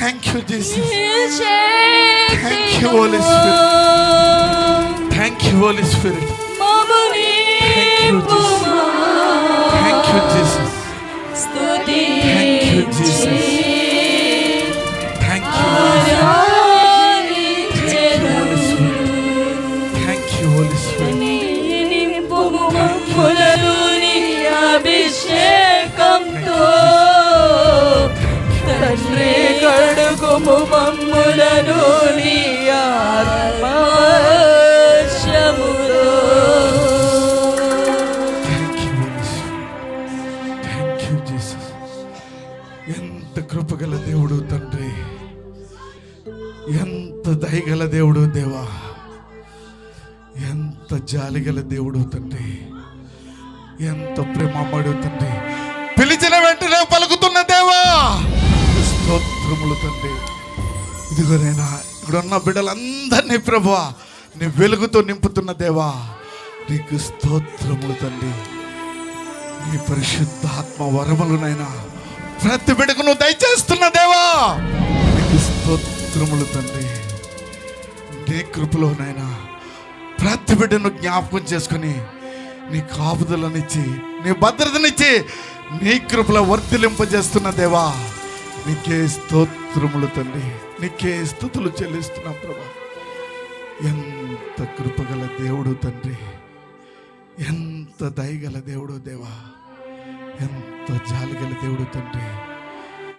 Thank you, Jesus. Thank you, Holy Spirit. Thank you, Holy Spirit. Thank you, Jesus. Thank you, Jesus. Thank you, Holy Spirit. Thank you, Holy Spirit. అభిషేకంతో తండ్రి కడుగుము మమ్ములను నీ ఆత్మవర్షముతో. Thank you, Jesus. ఎంత కృపగల దేవుడు తండ్రి, ఎంత దయగల దేవుడు దేవా, ఎంత జాలిగల దేవుడు తండ్రి, ఎంత ప్రేమమడు తండ్రి, పిలిచిన వెంటనే పలుకుతున్న దేవా స్తోత్రములు తండ్రి. ఇదిగో నైనా ఇక్కడ ఉన్న బిడ్డలందరినీ ప్రభువా నీ వెలుగుతో నింపుతున్న దేవా నీకు స్తోత్రములు తండ్రి. నీ పరిశుద్ధాత్మ వరములునైనా ప్రతి బిడ్డకు నువ్వు దయచేస్తున్న దేవా నీకు స్తోత్రములు తండ్రి. నీ కృపలోనైనా ప్రతి బిడ్డను జ్ఞాపకం చేసుకుని నీ కాపుదలనిచ్చి నీ భద్రతనిచ్చి నీ కృపలో వర్ధిలింపజేస్తున్న దేవా నీకే స్తోత్రములు తండ్రి, నీకే స్తుతులు చెల్లిస్తున్నా ప్రభా. ఎంత కృపగల దేవుడు తండ్రి, ఎంత దయగల దేవుడు దేవా, ఎంత జాలిగల దేవుడు తండ్రి.